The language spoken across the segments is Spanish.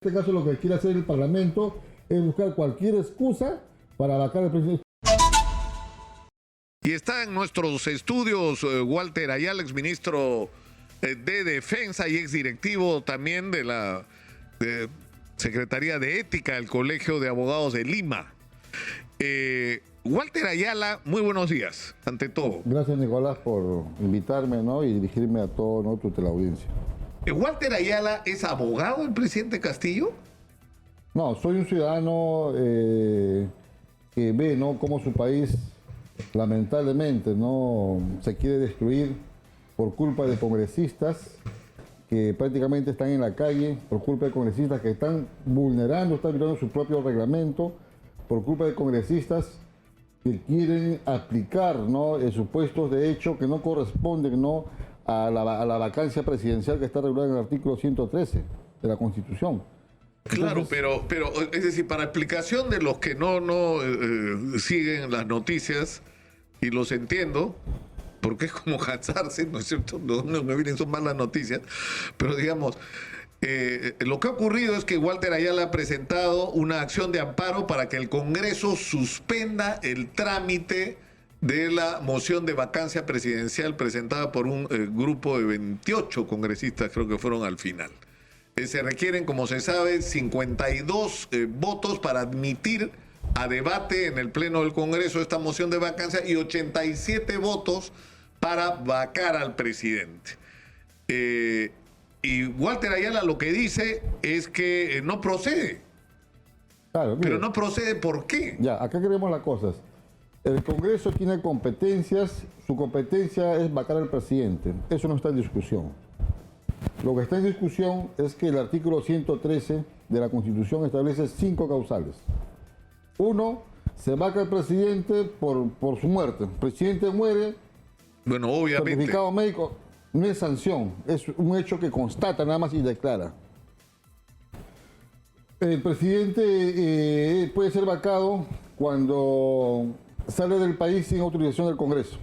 En este caso lo que quiere hacer el Parlamento es buscar cualquier excusa para vacar al presidente. Y está en nuestros estudios Walter Ayala, exministro de Defensa y exdirectivo también de la Secretaría de Ética del Colegio de Abogados de Lima. Walter Ayala, muy buenos días, ante todo. Gracias, Nicolás, por invitarme, ¿no? Y dirigirme a todo, ¿no?, tu teleaudiencia. ¿Walter Ayala es abogado del presidente Castillo? No, soy un ciudadano que ve, ¿no?, cómo su país lamentablemente no se quiere destruir por culpa de congresistas que prácticamente están en la calle, por culpa de congresistas que están vulnerando, están violando su propio reglamento, por culpa de congresistas que quieren aplicar, ¿no?, supuestos de hecho que no corresponden, ¿no?, a la vacancia presidencial que está regulada en el artículo 113 de la Constitución. Claro, pero es decir, para explicación de los que no siguen las noticias, y los entiendo, porque es como cansarse, ¿no es cierto? No me vienen, son malas noticias, pero digamos, lo que ha ocurrido es que Walter Ayala ha presentado una acción de amparo para que el Congreso suspenda el trámite de la moción de vacancia presidencial presentada por un grupo de 28 congresistas, creo que fueron al final. Se requieren, como se sabe, 52 votos para admitir a debate en el Pleno del Congreso esta moción de vacancia y 87 votos para vacar al presidente. Y Walter Ayala lo que dice es que no procede. Claro, mire, pero no procede, ¿por qué? Ya, acá queremos las cosas. El Congreso tiene competencias, su competencia es vacar al presidente. Eso no está en discusión. Lo que está en discusión es que el artículo 113 de la Constitución establece 5 causales. 1, se vaca al presidente por su muerte. El presidente muere, bueno, obviamente. Certificado médico, no es sanción, es un hecho que constata nada más y declara. El presidente puede ser vacado cuando sale del país sin autorización del Congreso.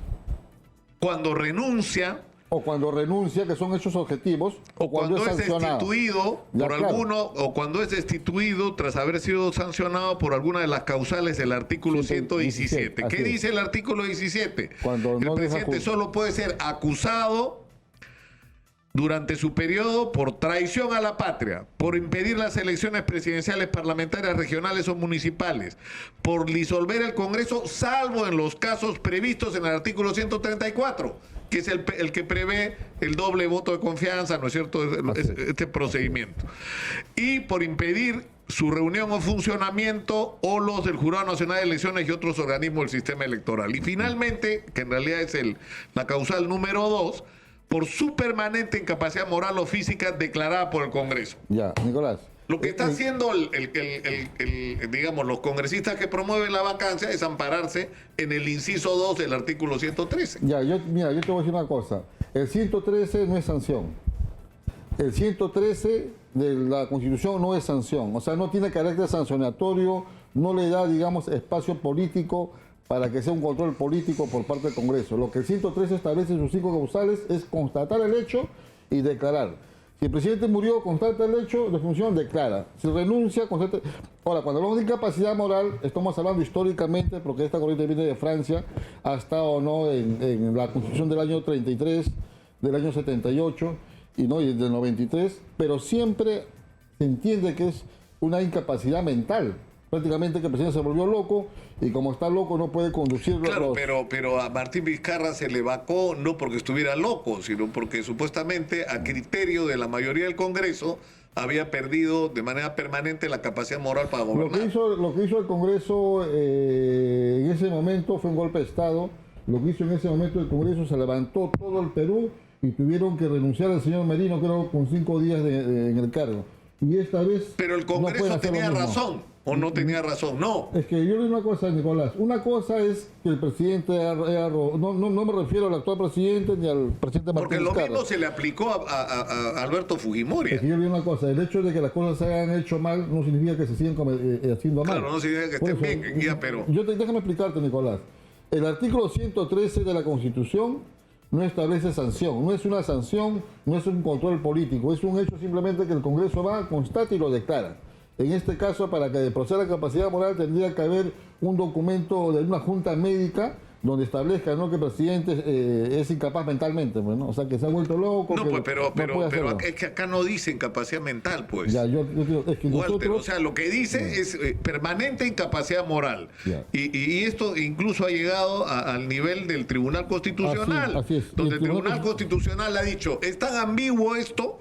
Cuando renuncia. O cuando renuncia, que son hechos objetivos. O cuando es destituido por alguno, o cuando es destituido tras haber sido sancionado por alguna de las causales del artículo 117. ¿Qué dice el artículo 17? Cuando el presidente solo puede ser acusado durante su periodo por traición a la patria, por impedir las elecciones presidenciales, parlamentarias, regionales o municipales, por disolver el Congreso, salvo en los casos previstos en el artículo 134, que es el que prevé el doble voto de confianza, ¿no es cierto?, este procedimiento. Y por impedir su reunión o funcionamiento o los del Jurado Nacional de Elecciones y otros organismos del sistema electoral. Y finalmente, que en realidad es la causal número 2, por su permanente incapacidad moral o física declarada por el Congreso. Ya, Nicolás. Lo que está haciendo digamos, los congresistas que promueven la vacancia es ampararse en el inciso 2 del artículo 113. Ya, mira, yo te voy a decir una cosa. El 113 no es sanción. El 113 de la Constitución no es sanción. O sea, no tiene carácter sancionatorio, no le da, digamos, espacio político para que sea un control político por parte del Congreso. Lo que el 113 establece en sus 5 causales es constatar el hecho y declarar. Si el presidente murió, constata el hecho de función, declara. Si renuncia, constata. Ahora, cuando hablamos de incapacidad moral, estamos hablando históricamente, porque esta corriente viene de Francia, ha estado, ¿no?, en la Constitución del año 33, del año 78 y del 93, pero siempre se entiende que es una incapacidad mental. Prácticamente que el presidente se volvió loco y como está loco no puede conducir. Claro, pero a Martín Vizcarra se le vacó no porque estuviera loco, sino porque supuestamente a criterio de la mayoría del Congreso había perdido de manera permanente la capacidad moral para gobernar. Lo que hizo el Congreso en ese momento fue un golpe de Estado. Lo que hizo en ese momento el Congreso, se levantó todo el Perú y tuvieron que renunciar al señor Merino, creo, con 5 días en el cargo. Y esta vez. Pero el Congreso no tenía razón. ¿O no tenía razón? No. Es que yo le digo una cosa, Nicolás. Una cosa es que el presidente no me refiero al actual presidente ni al presidente Martín Vizcarra. Porque lo mismo se le aplicó a Alberto Fujimori. Es que yo le digo una cosa. El hecho de que las cosas se hayan hecho mal no significa que se sigan haciendo mal. Claro, no significa que estén bien, ya, pero. Déjame explicarte, Nicolás. El artículo 113 de la Constitución no establece sanción. No es una sanción, no es un control político, es un hecho simplemente que el Congreso va, constata y lo declara. En este caso, para que proceda la capacidad moral, tendría que haber un documento de una junta médica donde establezca, ¿no?, que el presidente es incapaz mentalmente, pues, ¿no? O sea, que se ha vuelto loco. No, que pues, pero puede hacerlo. es que acá no dicen capacidad mental, pues. Ya, es que Walter, nosotros... o sea, lo que dice es permanente incapacidad moral. Ya. Y esto incluso ha llegado al nivel del Tribunal Constitucional, Así es. donde el Tribunal Constitucional ha dicho, es tan ambiguo esto,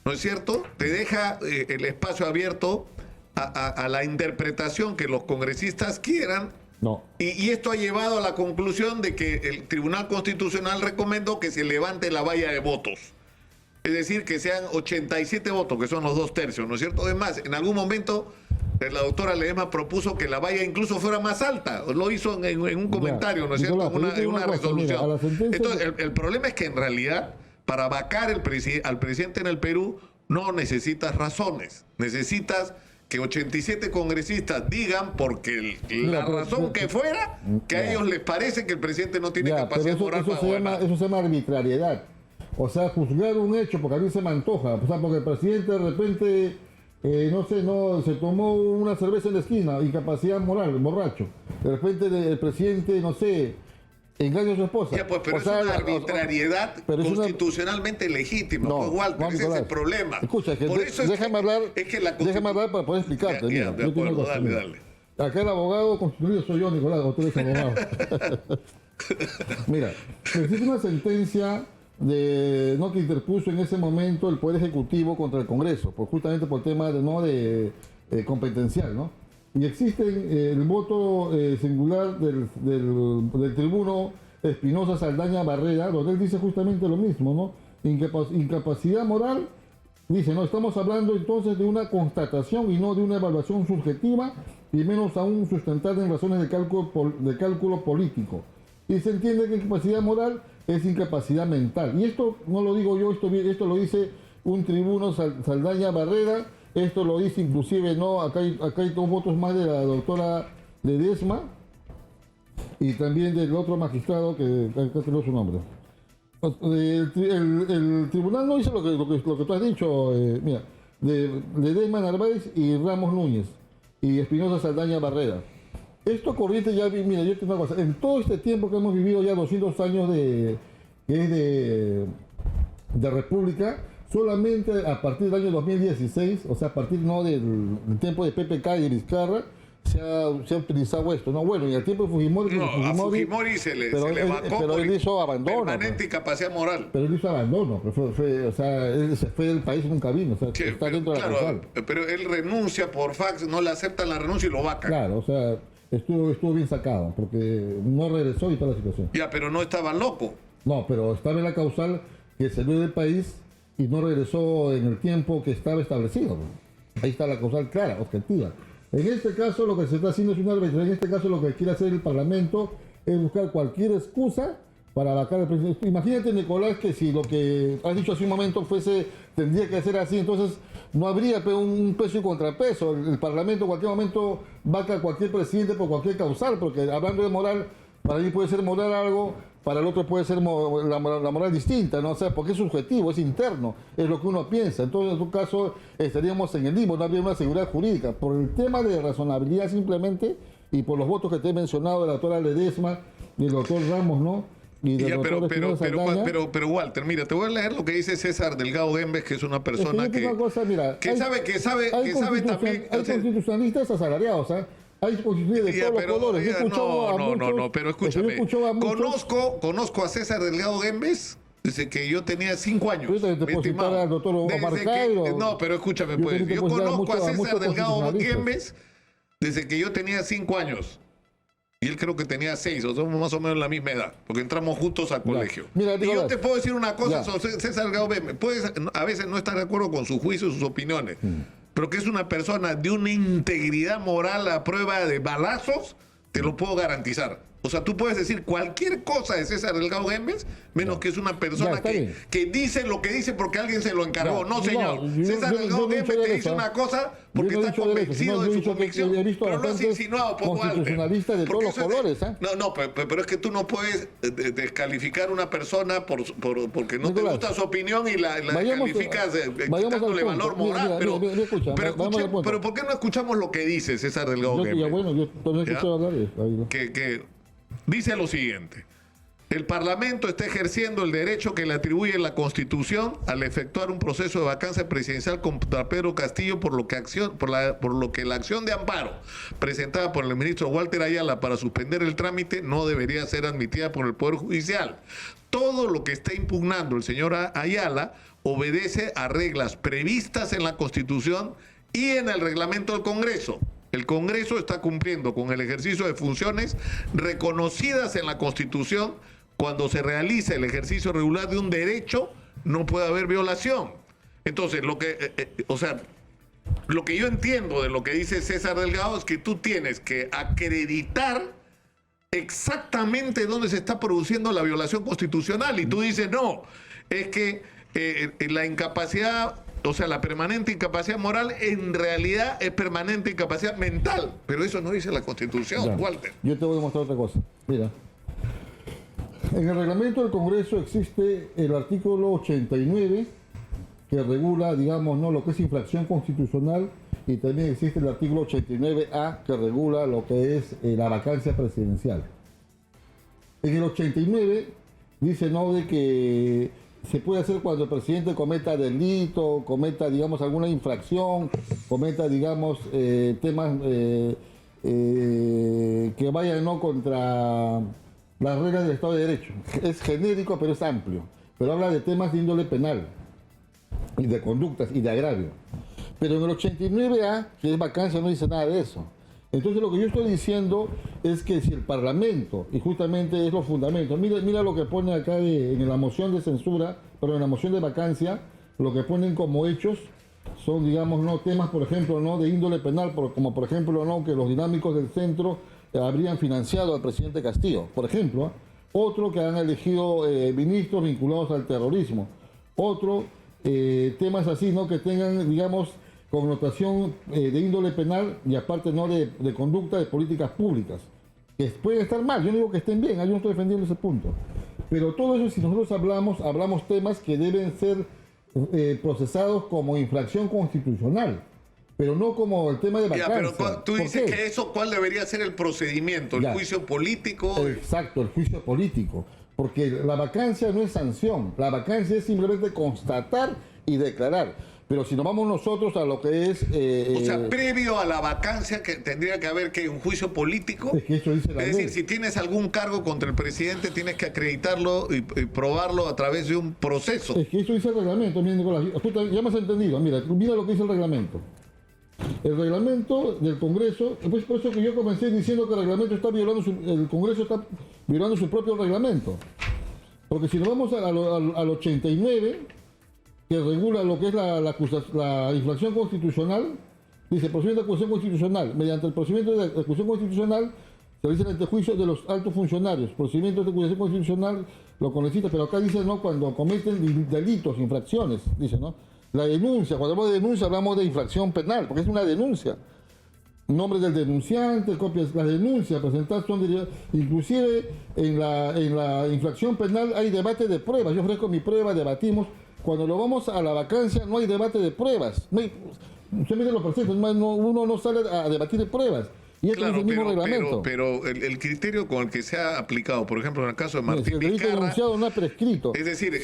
¿no es cierto? Te deja el espacio abierto a la interpretación que los congresistas quieran. No. Y esto ha llevado a la conclusión de que el Tribunal Constitucional recomendó que se levante la valla de votos. Es decir, que sean 87 votos, que son los 2/3, ¿no es cierto? Además, en algún momento la doctora Ledesma propuso que la valla incluso fuera más alta. Lo hizo en un comentario, ¿no es cierto? En una resolución. Entonces, el problema es que en realidad, para vacar al presidente en el Perú, no necesitas razones. Necesitas que 87 congresistas digan, porque la razón que fuera, que a ellos les parece que el presidente no tiene capacidad moral para gobernar. Eso se llama arbitrariedad. O sea, juzgar un hecho porque a mí se me antoja. O sea, porque el presidente de repente, se tomó una cerveza en la esquina, incapacidad moral, borracho. De repente el presidente, engaña a su esposa. Ya, pues, pero es una arbitrariedad constitucionalmente legítima. No, pues, Walter, ese es el problema. Escucha, déjame hablar para poder explicarte. Ya, de acuerdo, dale. Acá el abogado constituido soy yo, Nicolás, o tú eres abogado. Mira, existe una sentencia que interpuso en ese momento el Poder Ejecutivo contra el Congreso, justamente por el tema de competencial, ¿no? Y existe el voto singular del tribuno Espinosa Saldaña Barrera, donde él dice justamente lo mismo, ¿no? Incapacidad moral, dice, no, estamos hablando entonces de una constatación y no de una evaluación subjetiva, y menos aún sustentada en razones de cálculo político. Y se entiende que incapacidad moral es incapacidad mental. Y esto no lo digo yo, esto lo dice un tribuno Saldaña Barrera. Esto lo dice inclusive, acá hay 2 votos más de la doctora Ledesma y también del otro magistrado que acá tengo su nombre. El tribunal no dice lo que tú has dicho, mira, de Ledesma Narváez y Ramos Núñez y Espinosa Saldaña Barrera. Esto corriente ya, mira, yo te digo una cosa, en todo este tiempo que hemos vivido ya 200 años de república, solamente a partir del año 2016, o sea, a partir del tiempo de PPK y de Vizcarra, se ha utilizado esto, ¿no? Bueno, y al tiempo de Fujimori... a Fujimori se le vacó pero él hizo abandono. Permanente incapacidad moral. Pero él hizo abandono, él se fue del país y nunca vino, está dentro de la causal. Pero él renuncia por fax, no le aceptan la renuncia y lo vacan. Claro, o sea, estuvo bien sacado, porque no regresó y toda la situación. Ya, pero no estaba loco. No, pero estaba en la causal que salió del país y no regresó en el tiempo que estaba establecido. Ahí está la causal clara, objetiva. En este caso lo que se está haciendo es una arbitrariedad. En este caso lo que quiere hacer el Parlamento es buscar cualquier excusa para vacar al presidente. Imagínate, Nicolás, que si lo que has dicho hace un momento tendría que ser así, entonces no habría un peso y contrapeso. El Parlamento en cualquier momento vaca a cualquier presidente por cualquier causal, porque hablando de moral, para mí puede ser moral algo, para el otro puede ser la moral distinta, ¿no? O sea, porque es subjetivo, es interno, es lo que uno piensa. Entonces, en tu caso, estaríamos en el limbo, no habría una seguridad jurídica. Por el tema de razonabilidad simplemente, y por los votos que te he mencionado de la doctora Ledesma y el doctor Ramos, ¿no? Y del pero Walter, mira, te voy a leer lo que dice César Delgado Gembes, que es una persona que sabe también... Hay constitucionalistas asalariados, ¿ah? Hay constituciones de todos los colores. Pero escúchame. Conozco a César Delgado Gembes desde que yo tenía 5 años. Al doctor Omar Cairo. No, pero escúchame, pues. Yo conozco a César Delgado Gembes desde que yo tenía 5 años. Y él creo que tenía 6, o somos más o menos la misma edad, porque entramos juntos al colegio. Mira, y yo te puedo decir una cosa sobre César Delgado Gembes. Puedes a veces no estar de acuerdo con su juicio y sus opiniones. Pero que es una persona de una integridad moral a prueba de balazos, te lo puedo garantizar. O sea, tú puedes decir cualquier cosa de César Delgado Gémez, menos que es una persona que dice lo que dice porque alguien se lo encargó. No, señor. César Delgado Gémez te dice una cosa porque está convencido de su convicción. Pero lo has insinuado poco antes. Constitucionalista de todos los colores. No, pero es que tú no puedes descalificar a una persona porque no te gusta su opinión y la descalificas quitándole valor moral. Pero ¿por qué no escuchamos lo que dice César Delgado Gémez? Bueno, yo también escuché hablar de eso. Que dice lo siguiente: el Parlamento está ejerciendo el derecho que le atribuye la Constitución al efectuar un proceso de vacancia presidencial contra Pedro Castillo, por lo que la acción de amparo presentada por el ministro Walter Ayala para suspender el trámite no debería ser admitida por el Poder Judicial. Todo lo que está impugnando el señor Ayala obedece a reglas previstas en la Constitución y en el reglamento del Congreso. El Congreso está cumpliendo con el ejercicio de funciones reconocidas en la Constitución. Cuando se realiza el ejercicio regular de un derecho, no puede haber violación. Entonces, lo que yo entiendo de lo que dice César Delgado es que tú tienes que acreditar exactamente dónde se está produciendo la violación constitucional. Y tú dices, no, es que la incapacidad... O sea, la permanente incapacidad moral en realidad es permanente incapacidad mental. Pero eso no dice la Constitución, Walter. Yo te voy a demostrar otra cosa. Mira, en el reglamento del Congreso existe el artículo 89 que regula, digamos, ¿no?, lo que es infracción constitucional, y también existe el artículo 89A que regula lo que es la vacancia presidencial. En el 89 dice, ¿no?, de que se puede hacer cuando el presidente cometa delito, cometa, digamos, alguna infracción, cometa, digamos, temas que vayan, ¿no?, contra las reglas del Estado de Derecho. Es genérico, pero es amplio. Pero habla de temas de índole penal, y de conductas, y de agravio. Pero en el 89A, que es vacancia, no dice nada de eso. Entonces lo que yo estoy diciendo es que si el Parlamento, y justamente es los fundamentos, mira lo que pone acá en la moción de censura, pero en la moción de vacancia, lo que ponen como hechos son, digamos, no temas, por ejemplo, no de índole penal, como por ejemplo, no, que los dinámicos del centro habrían financiado al presidente Castillo, por ejemplo. Otro, que han elegido ministros vinculados al terrorismo. Otro, temas así, ¿no?, que tengan, digamos, connotación de índole penal, y aparte, no de conducta de políticas públicas, que pueden estar mal. Yo no digo que estén bien, yo no estoy defendiendo ese punto. Pero todo eso, si nosotros hablamos temas que deben ser procesados como infracción constitucional, pero no como el tema de vacancia. Pero tú dices que eso, ¿cuál debería ser el procedimiento? ¿El juicio político? Exacto, el juicio político. Porque la vacancia no es sanción, la vacancia es simplemente constatar y declarar. Pero si nos vamos nosotros a lo que es... o sea, previo a la vacancia, que tendría que haber que un juicio político. Es que eso dice la ley. Es decir, si tienes algún cargo contra el presidente, tienes que acreditarlo y probarlo a través de un proceso. Es que eso dice el reglamento, mira, Nicolás. Ya me has entendido, mira lo que dice el reglamento. El reglamento del Congreso, pues por eso que yo comencé diciendo que el reglamento está violando, el Congreso está violando su propio reglamento. Porque si nos vamos al 89... que regula lo que es la infracción constitucional, dice: procedimiento de acusación constitucional. Mediante el procedimiento de acusación constitucional se realiza el antejuicio de los altos funcionarios. Procedimientos de acusación constitucional lo conecita, pero acá dice, ¿no?, cuando cometen delitos, infracciones, dice, ¿no? La denuncia, cuando hablamos de denuncia hablamos de infracción penal, porque es una denuncia. Nombre del denunciante, copias, las denuncias presentadas son derivadas. Inclusive en la infracción penal hay debate de pruebas. Yo ofrezco mi prueba, debatimos. Cuando lo vamos a la vacancia no hay debate de pruebas. Usted mire lo perfecto, uno no sale a debatir de pruebas. Y esto es el mismo reglamento. Pero el criterio con el que se ha aplicado, por ejemplo, en el caso de Martín Vizcarra, el delito denunciado no ha prescrito. Es decir,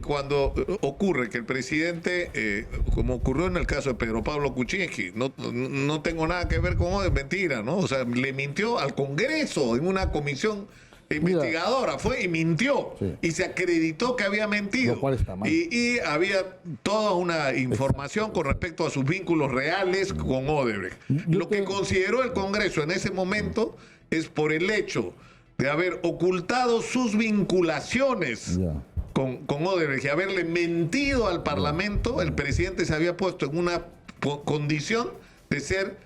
cuando ocurre que el presidente, como ocurrió en el caso de Pedro Pablo Kuczynski, no tengo nada que ver con es mentira, ¿no? O sea, le mintió al Congreso en una comisión investigadora, fue y mintió, y se acreditó que había mentido, lo cual está mal. Y había toda una información con respecto a sus vínculos reales con Odebrecht. Lo que consideró el Congreso en ese momento es por el hecho de haber ocultado sus vinculaciones con Odebrecht y haberle mentido al Parlamento. El presidente se había puesto en una condición de ser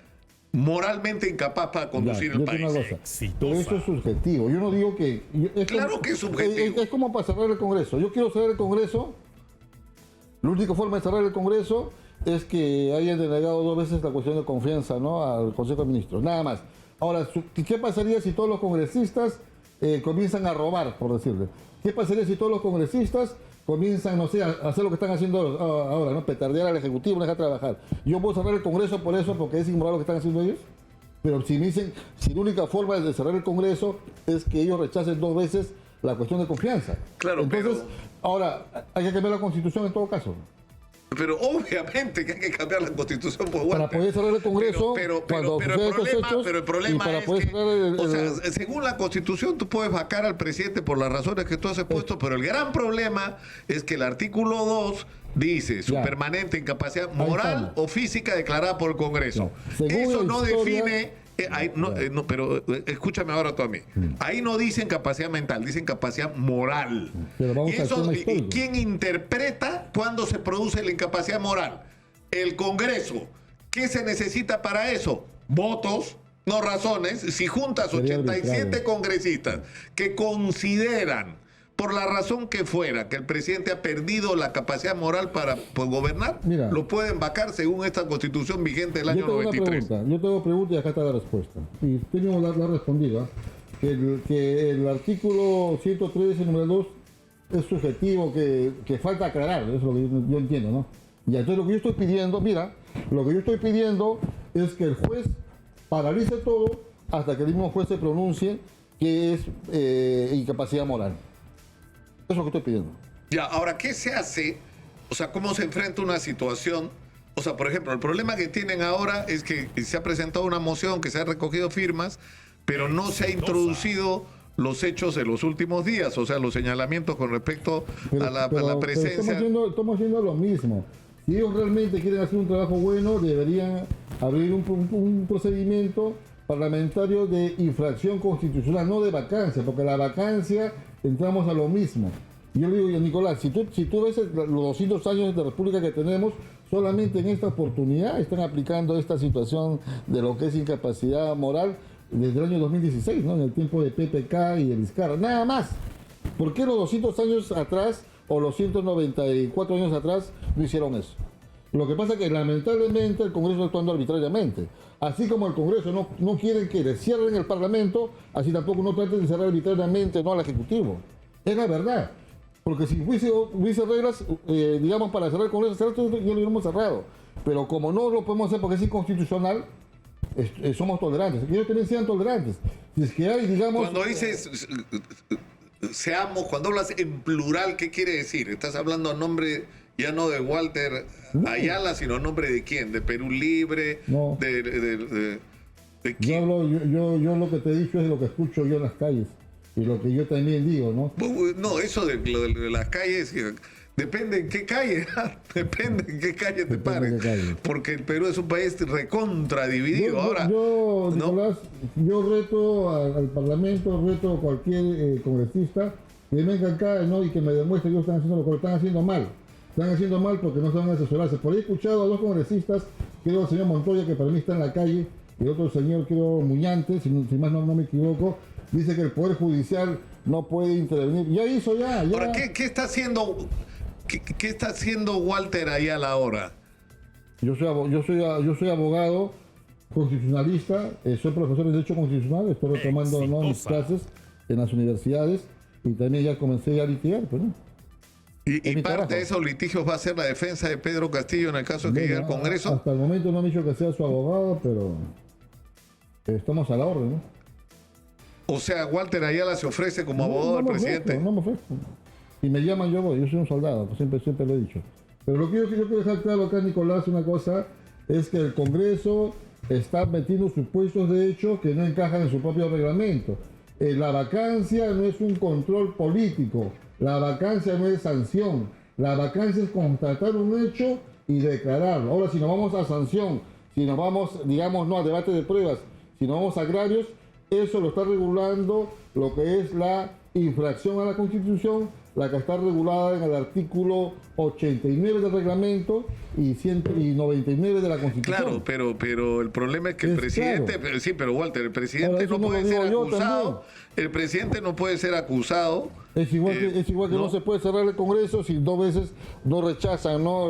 moralmente incapaz para conducir el país. Una cosa, pero eso es subjetivo. Yo no digo que... Claro que es subjetivo. Es como para cerrar el Congreso. Yo quiero cerrar el Congreso. La única forma de cerrar el Congreso es que hayan denegado 2 veces la cuestión de confianza, ¿no?, al Consejo de Ministros. Nada más. Ahora, ¿qué pasaría si todos los congresistas comienzan a robar, por decirle? ¿Qué pasaría si todos los congresistas comienzan, no sé, a hacer lo que están haciendo ahora, ¿no?, petardear al Ejecutivo, no dejar trabajar? Yo puedo cerrar el Congreso por eso, porque es inmoral lo que están haciendo ellos. Pero si me dicen, si la única forma de cerrar el Congreso es que ellos rechacen 2 veces la cuestión de confianza. Claro, entonces, ahora, hay que cambiar la Constitución en todo caso. Pero obviamente que hay que cambiar la Constitución por para poder cerrar el Congreso, pero el problema es que, o sea, según la Constitución tú puedes vacar al presidente por las razones que tú has expuesto, pero el gran problema es que el artículo 2 dice su permanente incapacidad moral o física declarada por el Congreso. Eso no define... pero escúchame ahora tú a mí. Ahí no dicen capacidad mental, dicen capacidad moral. ¿Y quién interpreta cuándo se produce la incapacidad moral? El Congreso. ¿Qué se necesita para eso? Votos, no razones. Si juntas 87 congresistas que consideran, por la razón que fuera, que el presidente ha perdido la capacidad moral para gobernar, lo pueden vacar según esta Constitución vigente del año 93. Yo tengo pregunta y acá está la respuesta. Y tengo la respondida. Que el artículo 113, número 2, es subjetivo, que falta aclarar. Eso es lo que yo entiendo, ¿no? Y entonces lo que yo estoy pidiendo, lo que yo estoy pidiendo es que el juez paralice todo hasta que el mismo juez se pronuncie que es incapacidad moral. Eso es lo que estoy pidiendo. Ya, ahora, ¿qué se hace? O sea, ¿cómo se enfrenta una situación? O sea, por ejemplo, el problema que tienen ahora es que se ha presentado una moción, que se ha recogido firmas, pero no se ha introducido los hechos de los últimos días, o sea, los señalamientos con respecto a la presencia. Pero estamos haciendo lo mismo. Si ellos realmente quieren hacer un trabajo bueno, deberían abrir un procedimiento parlamentario de infracción constitucional, no de vacancia, porque la vacancia entramos a lo mismo. Yo le digo, Nicolás, si tú ves los 200 años de república que tenemos, solamente en esta oportunidad están aplicando esta situación de lo que es incapacidad moral desde el año 2016, ¿no?, en el tiempo de PPK y de Vizcarra, nada más. ¿Por qué los 200 años atrás o los 194 años atrás no hicieron eso? Lo que pasa es que lamentablemente el Congreso está actuando arbitrariamente. Así como el Congreso no quiere que le cierren el Parlamento, así tampoco no traten de cerrar arbitrariamente al Ejecutivo. Es la verdad. Porque si hubiese reglas, digamos, para cerrar el Congreso, ya lo hubiéramos cerrado. Pero como no lo podemos hacer porque es inconstitucional, somos tolerantes. Ellos también sean tolerantes. Si es que hay, digamos... Cuando dices seamos, cuando hablas en plural, ¿qué quiere decir? ¿Estás hablando a nombre ya no de Walter Ayala, sino a nombre de quién? ¿De Perú Libre? No. ¿De quién? Yo lo que te he dicho es lo que escucho yo en las calles. Y lo que yo también digo, ¿no? No, eso de las calles, depende en qué calle, depende en qué calle te pares. Porque el Perú es un país recontra dividido. Nicolás, yo reto al Parlamento, reto a cualquier congresista que venga acá, ¿no?, y que me demuestre que ellos están haciendo lo que están haciendo mal. Están haciendo mal porque no saben asesorarse. Por ahí he escuchado a 2 congresistas, creo el señor Montoya, que para mí está en la calle, y el otro señor, creo, Muñante, si más no me equivoco, dice que el Poder Judicial no puede intervenir. Ya. Ahora, ¿qué está haciendo? ¿Qué está haciendo Walter Ayala ahora? Yo soy abogado constitucionalista, soy profesor de Derecho Constitucional, estoy tomando mis clases en las universidades y también ya comencé a litigar, pues, ¿no? Y parte de esos litigios va a ser la defensa de Pedro Castillo en el caso de que llegue al Congreso. Hasta el momento no han dicho que sea su abogado, pero estamos a la orden, ¿no? O sea, Walter Ayala se ofrece como abogado del presidente. No me ofrezco. Si me llaman, yo voy. Yo soy un soldado, pues siempre lo he dicho. Pero lo que yo quiero dejar claro acá, Nicolás, una cosa, es que el Congreso está metiendo supuestos de hecho que no encajan en su propio reglamento. La vacancia no es un control político. La vacancia no es sanción. La vacancia es constatar un hecho y declararlo. Ahora, si nos vamos a sanción, si nos vamos, digamos, no a debate de pruebas, si nos vamos a agravios, eso lo está regulando lo que es la infracción a la Constitución la que está regulada en el artículo 89 del reglamento y 199 de la Constitución. Claro, pero el problema es que el presidente, claro. Sí, pero Walter, el presidente Ahora, eso no puede lo ser digo yo acusado. también. El presidente no puede ser acusado. Es igual que no se puede cerrar el Congreso si 2 veces no rechazan, ¿no?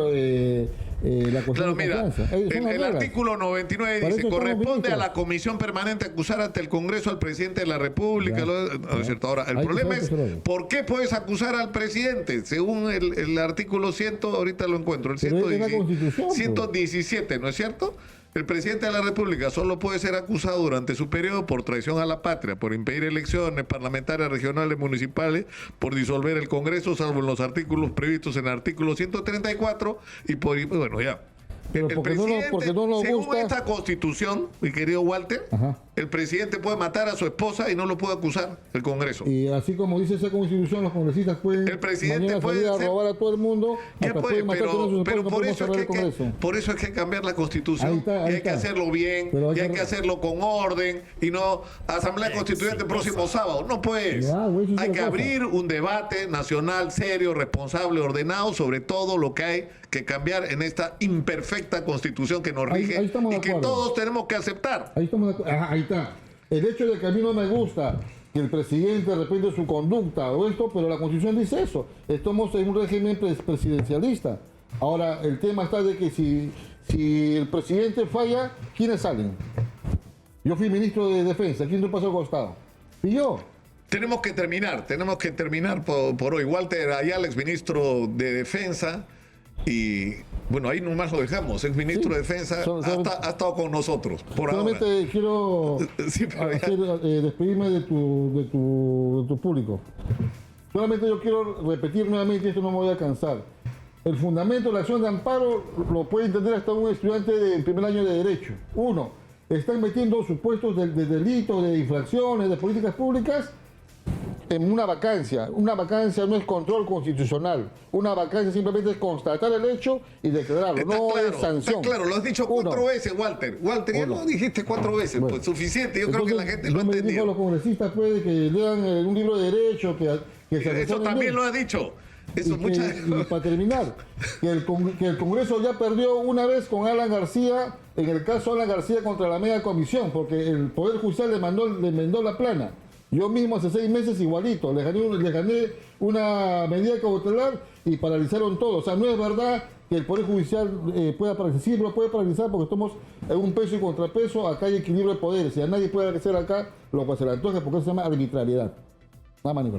La cuestión Claro, de mira, confianza. Son las el reglas. artículo 99 Para dice, eso estamos corresponde a ministros. la Comisión Permanente acusar ante el Congreso al presidente de la República. Ya, ¿No es cierto? Ahora, el Hay que problema saber es, que se lo- ¿por qué puedes acusar al presidente? Según el artículo 100, ahorita lo encuentro, el Pero es la Constitución, pues. 117, ¿no es cierto? El presidente de la República solo puede ser acusado durante su periodo por traición a la patria, por impedir elecciones parlamentarias, regionales, municipales, por disolver el Congreso, salvo en los artículos previstos en el artículo 134, y por, bueno, ya. Pero porque no nos según gusta. esta Constitución, mi querido Walter, Ajá. el presidente puede matar a su esposa y no lo puede acusar el Congreso. Y así como dice esa Constitución, los congresistas pueden El presidente mañana puede salir a ser- robar a todo el mundo, Ya hasta puede, pueden matar a todos sus pero esposos, no por podemos eso, cerrar es el Congreso. por eso es que hay que cambiar la Constitución. Ahí está, y hay que está. hacerlo bien, Pero hay y hay que- que hacerlo con orden, y no Asamblea Constituyente el próximo sábado. No puedes. Ya, güey, eso es Hay otra que cosa. abrir un debate nacional serio, responsable, ordenado sobre todo lo que hay que cambiar en esta imperfecta Constitución que nos Ahí rige estamos de y que acuerdo. todos tenemos que aceptar. Ahí estamos de acuerdo. Ajá, ahí está. El hecho de que a mí no me gusta que el presidente de repente su conducta o esto, pero la Constitución dice eso. Estamos en un régimen presidencialista. Ahora, el tema está de que si el presidente falla, ¿quiénes salen? Yo fui ministro de Defensa, ¿quién te pasó al costado? Y yo. Tenemos que terminar por hoy. Walter Ayala, exministro de Defensa, y bueno, ahí nomás lo dejamos. Es ministro de Defensa, ha estado con nosotros por ahora. Solamente quiero Sí, pero ya- despedirme de tu público. Solamente yo quiero repetir nuevamente, esto no me voy a cansar. El fundamento de la acción de amparo lo puede entender hasta un estudiante del primer año de Derecho. Uno, están metiendo supuestos de delitos, de infracciones, de políticas públicas en una vacancia. Una vacancia no es control constitucional. Una vacancia simplemente es constatar el hecho y declararlo. Está no claro, es sanción. está claro, lo has dicho 4 Uno. veces, Walter. Walter, ya Uno. lo dijiste 4 veces, Bueno. pues suficiente. Yo creo que la Entonces, gente lo ha yo me dirijo a los entendido. congresistas pues, que lean un libro de derecho, que se Eso asesoren también bien. lo ha dicho. Eso Y mucha... para terminar, que el Congreso ya perdió una vez con Alan García, en el caso Alan García contra la mega comisión, porque el Poder Judicial le enmendó la plana. Yo mismo hace 6 meses igualito, les gané una medida cautelar y paralizaron todo. O sea, no es verdad que el Poder Judicial pueda paralizar, sí lo puede paralizar porque estamos en un peso y contrapeso, acá hay equilibrio de poderes, y a nadie puede hacer acá lo que se le antoje porque eso se llama arbitrariedad. Nada más, Nicolás.